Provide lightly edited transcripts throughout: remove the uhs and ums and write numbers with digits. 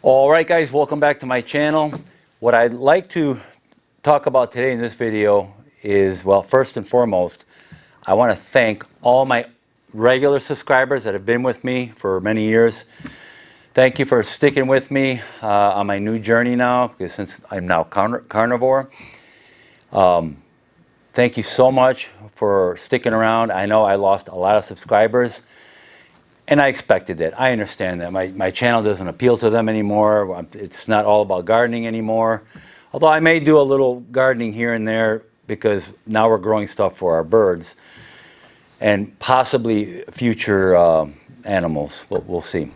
Alright guys, welcome back to my channel. What I'd like to talk about today in this video is, well, first and foremost, I want to thank all my regular subscribers that have been with me for many years. Thank you for sticking with me on my new journey now, because since I'm now carnivore. Thank you so much for sticking around. I know I lost a lot of subscribers. And I expected it. I understand that. My channel doesn't appeal to them anymore. It's not all about gardening anymore. Although I may do a little gardening here and there because now we're growing stuff for our birds and possibly future animals. We'll see.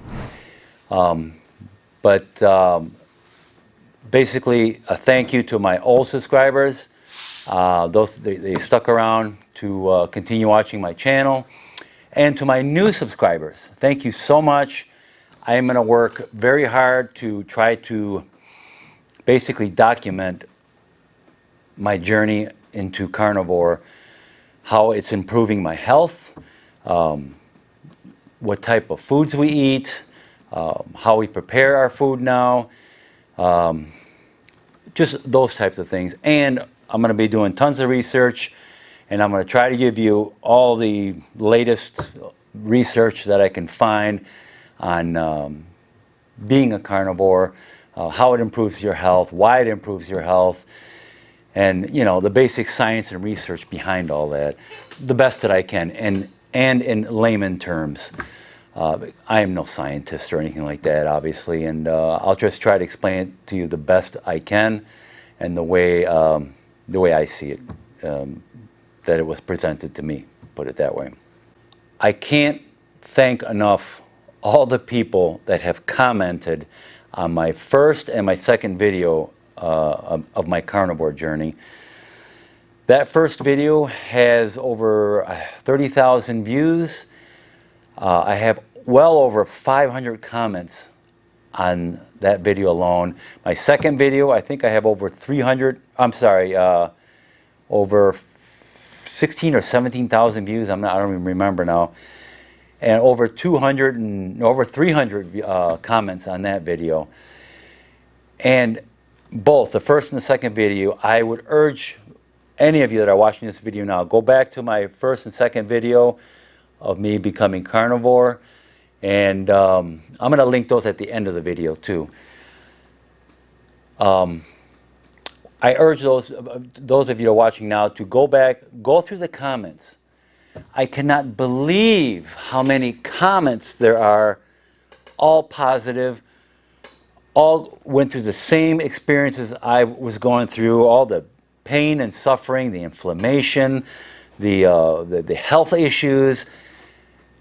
Basically, a thank you to my old subscribers. They stuck around to continue watching my channel. And to my new subscribers, thank you so much. I am going to work very hard to try to basically document my journey into carnivore, how it's improving my health, what type of foods we eat, how we prepare our food now, just those types of things. And I'm going to be doing tons of research. And I'm going to try to give you all the latest research that I can find on being a carnivore, how it improves your health, why it improves your health, and the basic science and research behind all that, the best that I can, and in layman terms. I am no scientist or anything like that, obviously, and I'll just try to explain it to you the best I can, and the way I see it. That it was presented to me, put it that way. I can't thank enough all the people that have commented on my first and my second video of my carnivore journey. That first video has over 30,000 views. I have well over 500 comments on that video alone. My second video, I think I have over 300, over 16 or 17,000 views. I don't even remember now, and over 200 and over 300 comments on that video. And both the first and the second video, I would urge any of you that are watching this video now, go back to my first and second video of me becoming carnivore, and I'm going to link those at the end of the video too. I urge those of you who are watching now to go back, go through the comments. I cannot believe how many comments there are, all positive, all went through the same experiences I was going through, all the pain and suffering, the inflammation, the health issues,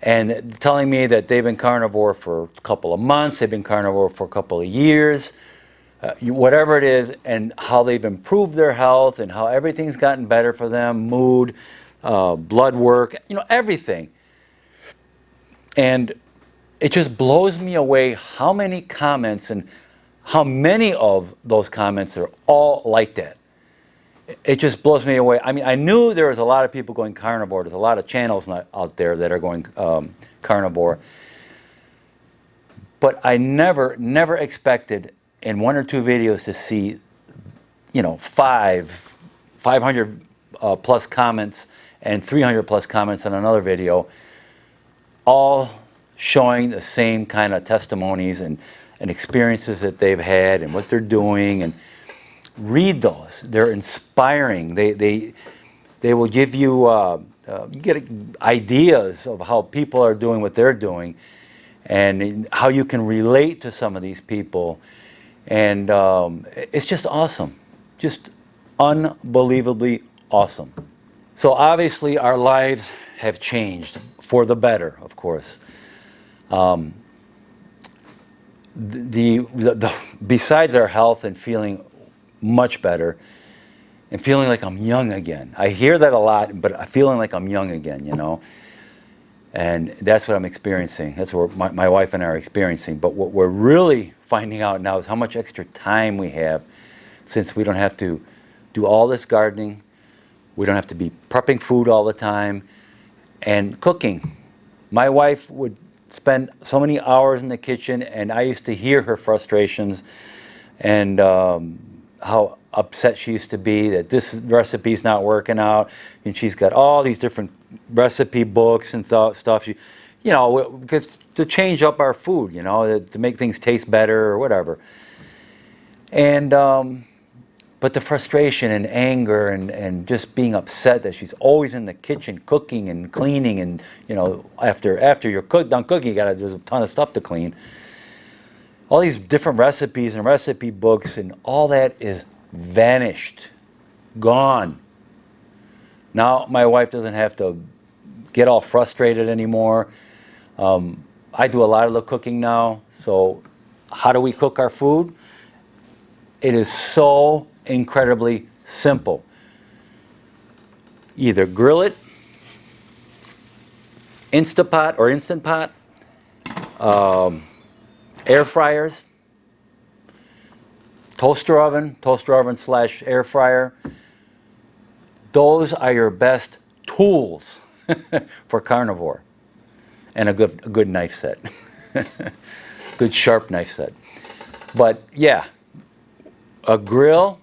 and telling me that they've been carnivore for a couple of months, they've been carnivore for a couple of years, whatever it is, and how they've improved their health and how everything's gotten better for them, mood, blood work, everything. And it just blows me away how many comments and how many of those comments are all like that. It just blows me away. I mean, I knew there was a lot of people going carnivore. There's a lot of channels out there that are going carnivore. But I never expected in one or two videos to see, 500 plus comments and 300 plus comments on another video, all showing the same kind of testimonies and experiences that they've had and what they're doing. And read those. They're inspiring. They will give you, you get ideas of how people are doing what they're doing and how you can relate to some of these people. And it's just awesome, just unbelievably awesome. So obviously our lives have changed for the better, of course. Besides our health and feeling much better and feeling like I'm young again. I hear that a lot, but I'm feeling like I'm young again, And that's what I'm experiencing. That's what my wife and I are experiencing. But what we're really finding out now is how much extra time we have, since we don't have to do all this gardening. We don't have to be prepping food all the time and cooking. My wife would spend so many hours in the kitchen, and I used to hear her frustrations and how upset she used to be that this recipe's not working out, and she's got all these different recipe books and stuff. She, you know, because to change up our food, you know, to make things taste better or whatever. And but the frustration and anger and just being upset that she's always in the kitchen cooking and cleaning, and you know, after you're done cooking, you got there's a ton of stuff to clean. All these different recipes and recipe books and all that is vanished, gone. Now my wife doesn't have to get all frustrated anymore. I do a lot of the cooking now. So how do we cook our food? It is so incredibly simple. Either grill it, Instapot or Instant Pot, air fryers, toaster oven / air fryer. Those are your best tools for carnivore. And a good knife set. Good sharp knife set. But yeah, a grill,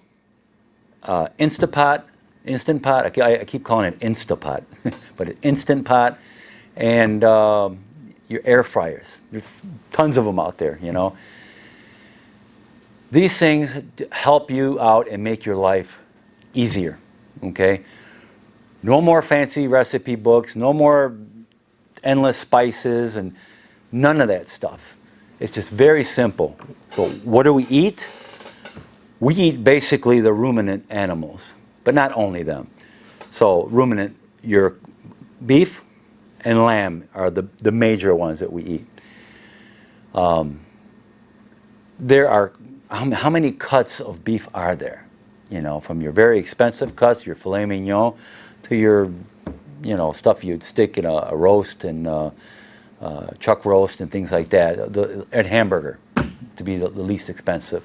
Instant Pot, I keep calling it Instapot, but an Instant Pot, and your air fryers. There's tons of them out there, you know. These things help you out and make your life easier, okay? No more fancy recipe books, no more endless spices, and none of that stuff. It's just very simple. So what do we eat? We eat basically the ruminant animals, but not only them. So ruminant, your beef and lamb are the major ones that we eat. There are, how many cuts of beef are there? You know, from your very expensive cuts, your filet mignon, to your, you know, stuff you'd stick in a roast and chuck roast and things like that, and hamburger to be the least expensive.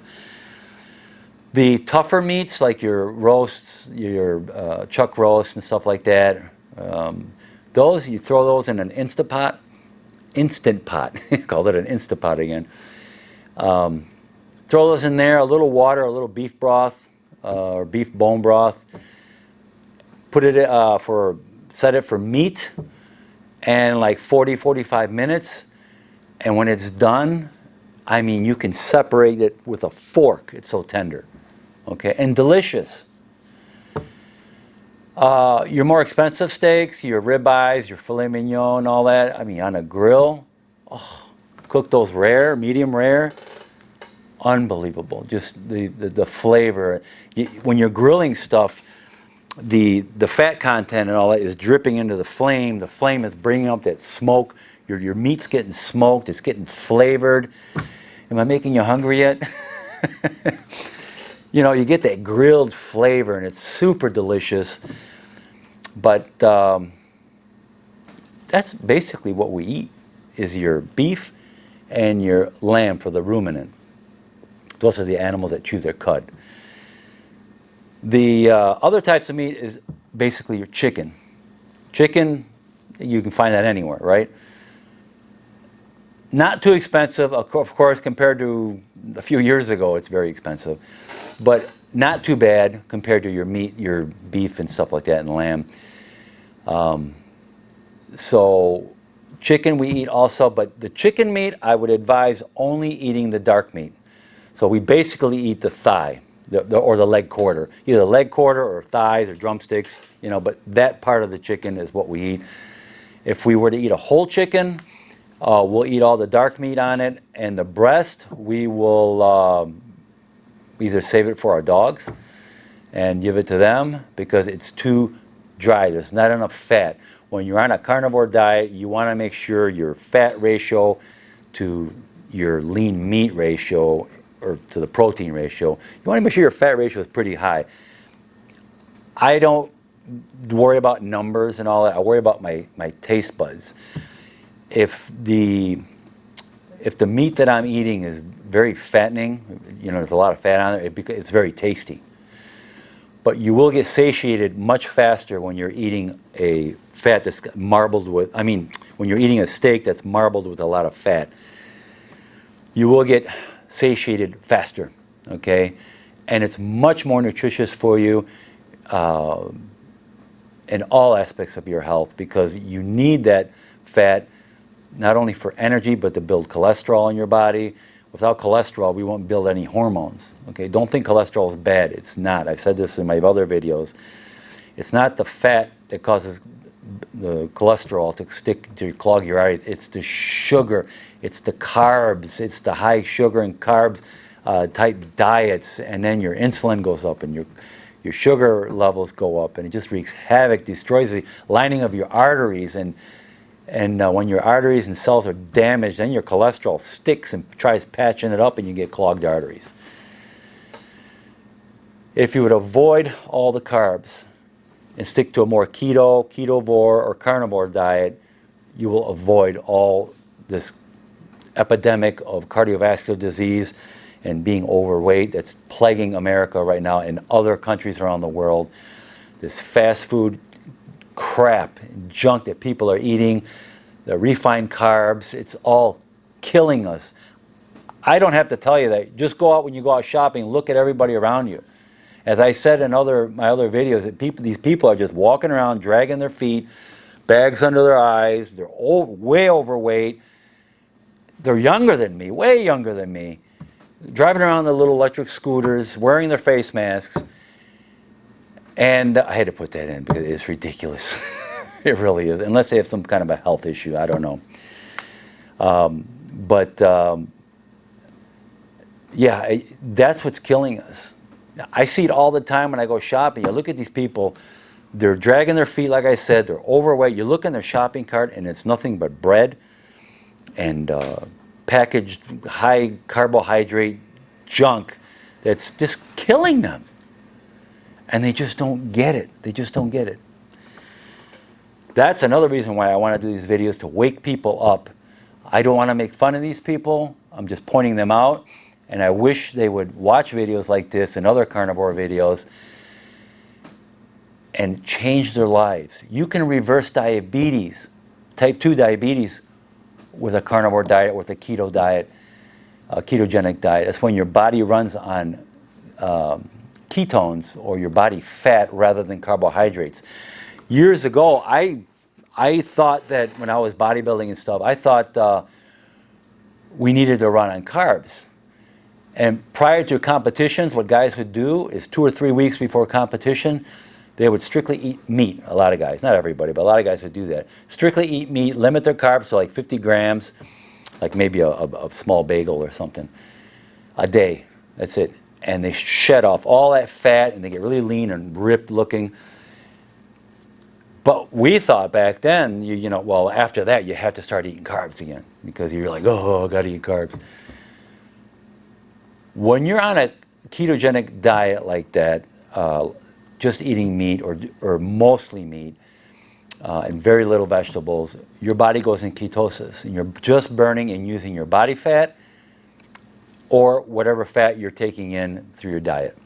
The tougher meats like your roasts, your chuck roast and stuff like that, those, you throw those in an Instant Pot, call it an Instant Pot again. Throw those in there, a little water, a little beef broth, or beef bone broth. Put it set it for meat, and like 40-45 minutes. And when it's done, I mean, you can separate it with a fork. It's so tender, okay, and delicious. Your more expensive steaks, your ribeyes, your filet mignon, all that. I mean, on a grill, cook those rare, medium rare. Unbelievable, just the flavor. When you're grilling stuff, the fat content and all that is dripping into the flame. The flame is bringing up that smoke. Your meat's getting smoked. It's getting flavored. Am I making you hungry yet? You know, you get that grilled flavor, and it's super delicious. But that's basically what we eat, is your beef and your lamb for the ruminant. Those are the animals that chew their cud. The other types of meat is basically your chicken. Chicken, you can find that anywhere, right? Not too expensive, of course, compared to a few years ago, it's very expensive. But not too bad compared to your meat, your beef and stuff like that, and lamb. So chicken we eat also, but the chicken meat, I would advise only eating the dark meat. So we basically eat the thigh, or the leg quarter. Either leg quarter or thighs or drumsticks, you know, but that part of the chicken is what we eat. If we were to eat a whole chicken, we'll eat all the dark meat on it, and the breast, we will either save it for our dogs and give it to them because it's too dry. There's not enough fat. When you're on a carnivore diet, you want to make sure your fat ratio to your lean meat ratio, or to the protein ratio, you want to make sure your fat ratio is pretty high. I don't worry about numbers and all that. I worry about my taste buds. If the meat that I'm eating is very fattening, you know, there's a lot of fat on it, it's very tasty. But you will get satiated much faster when you're eating a fat that's marbled with, when you're eating a steak that's marbled with a lot of fat, you will get satiated faster, okay? And it's much more nutritious for you in all aspects of your health, because you need that fat not only for energy but to build cholesterol in your body. Without cholesterol, we won't build any hormones, okay? Don't think cholesterol is bad. It's not. I've said this in my other videos. It's not the fat that causes the cholesterol to stick to clog your arteries. It's the sugar, it's the carbs, it's the high sugar and carbs type diets, and then your insulin goes up and your sugar levels go up, and it just wreaks havoc, destroys the lining of your arteries, and when your arteries and cells are damaged, then your cholesterol sticks and tries patching it up, and you get clogged arteries. If you would avoid all the carbs and stick to a more keto, ketovore, or carnivore diet, you will avoid all this epidemic of cardiovascular disease and being overweight that's plaguing America right now and other countries around the world. This fast food crap, junk that people are eating, the refined carbs, it's all killing us. I don't have to tell you that. Just go out when you go out shopping, look at everybody around you. As I said in my other videos, that these people are just walking around, dragging their feet, bags under their eyes, they're way overweight, they're younger than me, way younger than me, driving around their little electric scooters, wearing their face masks. And I had to put that in because it's ridiculous. It really is, unless they have some kind of a health issue, I don't know. Yeah, that's what's killing us. I see it all the time when I go shopping. You look at these people, they're dragging their feet, like I said, they're overweight. You look in their shopping cart and it's nothing but bread and packaged high carbohydrate junk that's just killing them. And they just don't get it. They just don't get it. That's another reason why I want to do these videos, to wake people up. I don't want to make fun of these people. I'm just pointing them out. And I wish they would watch videos like this and other carnivore videos and change their lives. You can reverse diabetes, type 2 diabetes, with a carnivore diet, with a keto diet, a ketogenic diet. That's when your body runs on ketones, or your body fat, rather than carbohydrates. Years ago, I thought that when I was bodybuilding and stuff, I thought we needed to run on carbs. And prior to competitions, what guys would do is 2 or 3 weeks before competition, they would strictly eat meat. A lot of guys, not everybody, but a lot of guys would do that. Strictly eat meat, limit their carbs to like 50 grams, like maybe a small bagel or something, a day. That's it. And they shed off all that fat, and they get really lean and ripped looking. But we thought back then, you know, well, after that, you have to start eating carbs again, because you're like, oh, I got to eat carbs. When you're on a ketogenic diet like that, just eating meat or mostly meat and very little vegetables, your body goes in ketosis, and you're just burning and using your body fat or whatever fat you're taking in through your diet.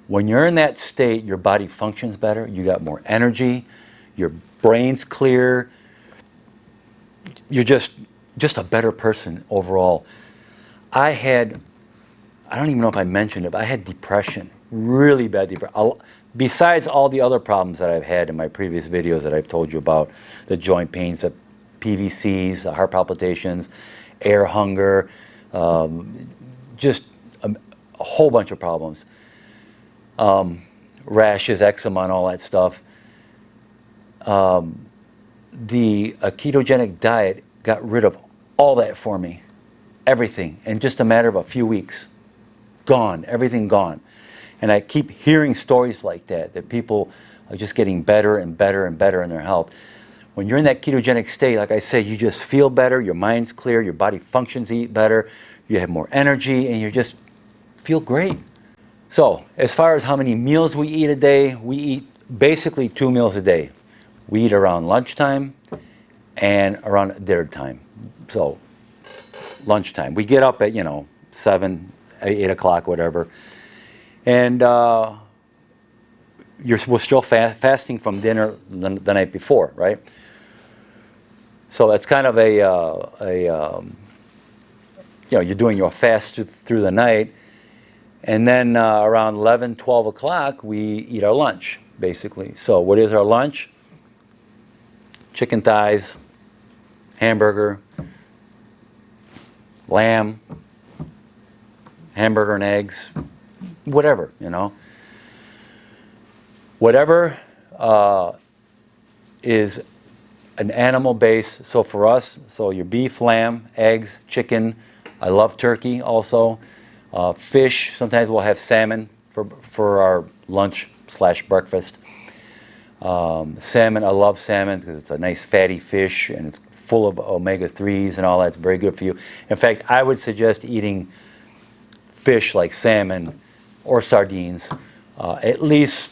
When you're in that state, your body functions better, you got more energy, your brain's clear, you're just a better person overall. I don't even know if I mentioned it, but I had depression, really bad depression. Besides all the other problems that I've had in my previous videos that I've told you about, the joint pains, the PVCs, the heart palpitations, air hunger, just a whole bunch of problems. Rashes, eczema, and all that stuff. A ketogenic diet got rid of all that for me. Everything, in just a matter of a few weeks. Gone, everything gone. And I keep hearing stories like that people are just getting better and better and better in their health. When you're in that ketogenic state, like I said, you just feel better, your mind's clear, your body functions better, you have more energy, and you just feel great. So, as far as how many meals we eat a day, we eat basically 2 meals a day. We eat around lunchtime and around dinner time. So, lunchtime. We get up at, 7, 8 o'clock, whatever. And we're still fasting from dinner the night before, right? So it's kind of you're doing your fast through the night, and then around 11, 12 o'clock, we eat our lunch, basically. So what is our lunch? Chicken thighs, hamburger, lamb, hamburger and eggs, whatever, Whatever is an animal base. So for us, your beef, lamb, eggs, chicken. I love turkey also. Fish. Sometimes we'll have salmon for our lunch / breakfast. Salmon. I love salmon because it's a nice fatty fish and it's full of omega-3s and all that. It's very good for you. In fact, I would suggest eating fish like salmon or sardines at least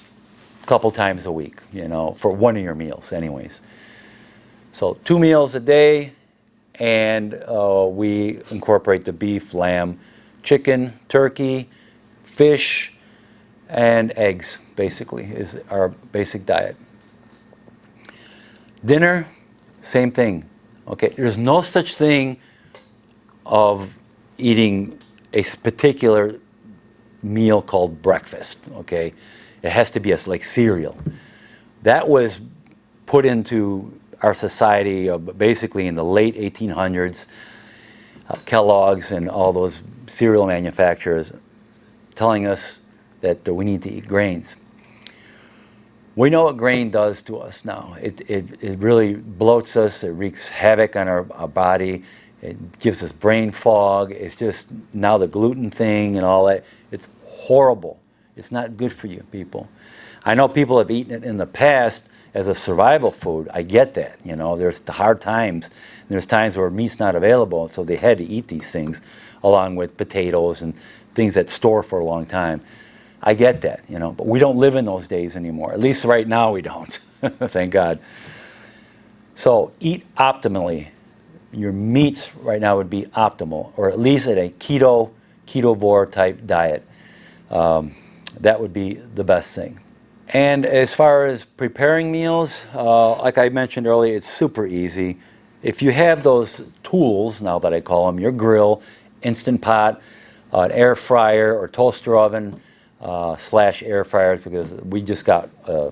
a couple times a week, for one of your meals anyways. So 2 meals a day, and we incorporate the beef, lamb, chicken, turkey, fish, and eggs, basically, is our basic diet. Dinner, same thing. Okay, there's no such thing of eating a particular meal called breakfast, okay? It has to be like cereal. That was put into our society basically in the late 1800s. Kellogg's and all those cereal manufacturers telling us that we need to eat grains. We know what grain does to us now. It really bloats us. It wreaks havoc on our body. It gives us brain fog. It's just now the gluten thing and all that. It's horrible. It's not good for you, people. I know people have eaten it in the past as a survival food. I get that. There's the hard times. And there's times where meat's not available, so they had to eat these things along with potatoes and things that store for a long time. I get that, but we don't live in those days anymore. At least right now we don't. Thank God. So eat optimally. Your meats right now would be optimal, or at least at a ketovore type diet. That would be the best thing. And as far as preparing meals, like I mentioned earlier, it's super easy. If you have those tools, now that I call them, your grill, Instant Pot, an air fryer or toaster oven, / air fryers, because we just got a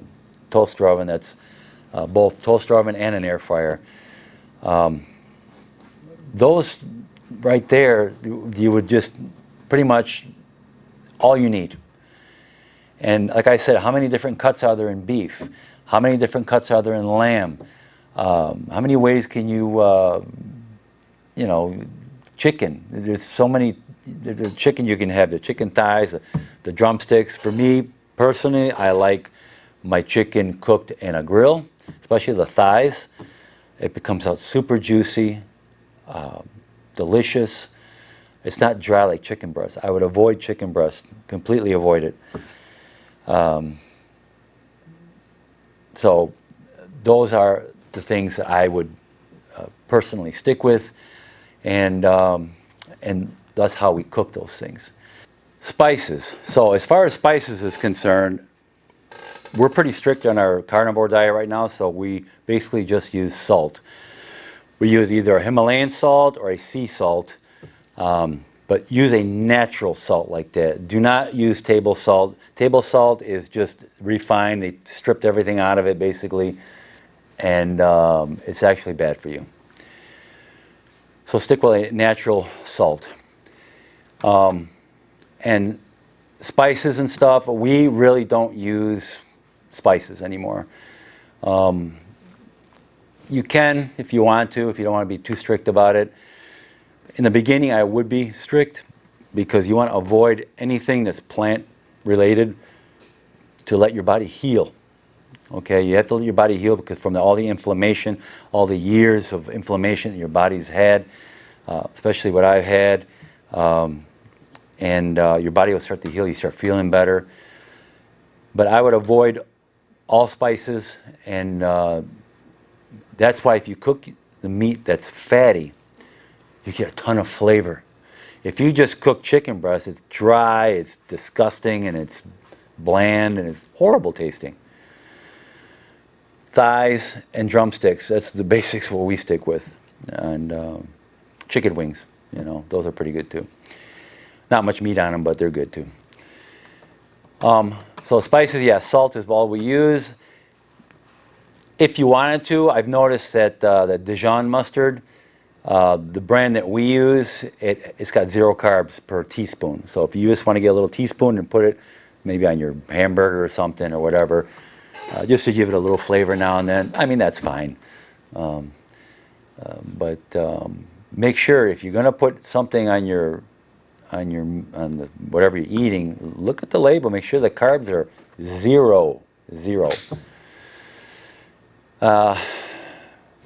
toaster oven that's both toaster oven and an air fryer. Those right there, you would just pretty much all you need. And like I said, how many different cuts are there in beef? How many different cuts are there in lamb? How many ways can you, chicken? There's so many. The chicken you can have, the chicken thighs, the drumsticks. For me personally, I like my chicken cooked in a grill, especially the thighs. It becomes out super juicy, delicious. It's not dry like chicken breast. I would avoid chicken breast, completely avoid it. So those are the things that I would personally stick with, and that's how we cook those things. Spices. So as far as spices is concerned, we're pretty strict on our carnivore diet right now, so we basically just use salt. We use either a Himalayan salt or a sea salt, but use a natural salt like that. Do not use table salt. Table salt is just refined. They stripped everything out of it basically, and it's actually bad for you. So stick with a natural salt. And spices and stuff, we really don't use spices anymore. You can if you want to, if you don't want to be too strict about it. In the beginning, I would be strict because you want to avoid anything that's plant related to let your body heal. Okay, you have to let your body heal because from all the inflammation, all the years of inflammation that your body's had, especially what I've had, and your body will start to heal. You start feeling better. But I would avoid all spices, and that's why if you cook the meat that's fatty, you get a ton of flavor. If you just cook chicken breast, it's dry, it's disgusting, and it's bland, and it's horrible tasting. thighs, and drumsticks. That's the basics what we stick with. And chicken wings, you know, those are pretty good too. Not much meat on them, but they're good too. So spices, yeah, salt is all we use. If you wanted to, I've noticed that the Dijon mustard, the brand that we use, it's got 0 carbs per teaspoon. So if you just want to get a little teaspoon and put it maybe on your hamburger or something or whatever, just to give it a little flavor now and then, I mean, that's fine. But make sure if you're going to put something on the whatever you're eating, look at the label. Make sure the carbs are 0.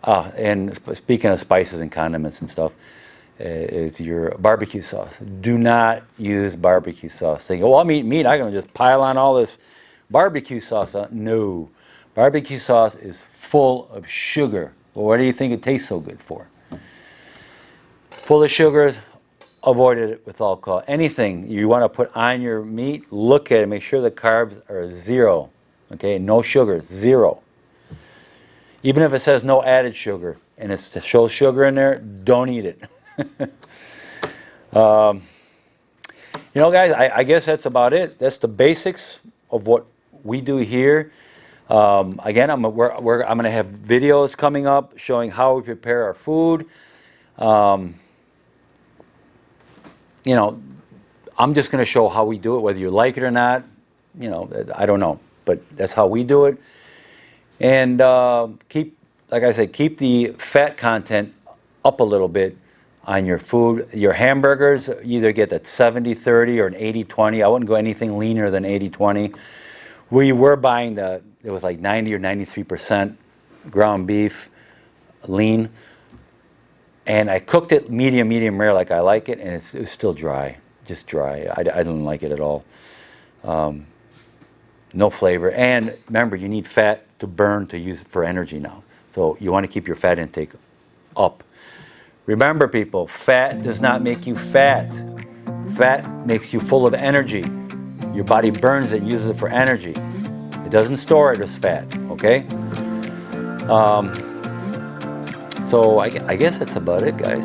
And speaking of spices and condiments and stuff, is your barbecue sauce. Do not use barbecue sauce. Thinking, well, I'm eating meat, I'm going to just pile on all this barbecue sauce. No. Barbecue sauce is full of sugar. Well, what do you think it tastes so good for? Full of sugars, avoid it with alcohol. Anything you want to put on your meat, look at it. Make sure the carbs are 0. Okay, no sugars, 0. Even if it says no added sugar and it shows sugar in there, don't eat it. You know, guys, I guess that's about it. That's the basics of what we do here. Again, I'm going to have videos coming up showing how we prepare our food. You know, I'm just going to show how we do it, whether you like it or not. You know, I don't know, but that's how we do it. And like I said, keep the fat content up a little bit on your food. Your hamburgers, either get that 70-30 or an 80-20. I wouldn't go anything leaner than 80-20. We were buying it was like 90 or 93% ground beef, lean. And I cooked it medium rare like I like it, and it was still dry, just dry. I didn't like it at all. No flavor. And remember, you need fat to burn to use it for energy now. So you want to keep your fat intake up. Remember, people, fat does not make you fat. Fat makes you full of energy. Your body burns it and uses it for energy. It doesn't store it as fat, okay? So I guess that's about it, guys.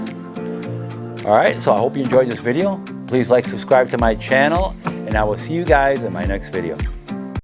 All right, so I hope you enjoyed this video. Please like, subscribe to my channel, and I will see you guys in my next video.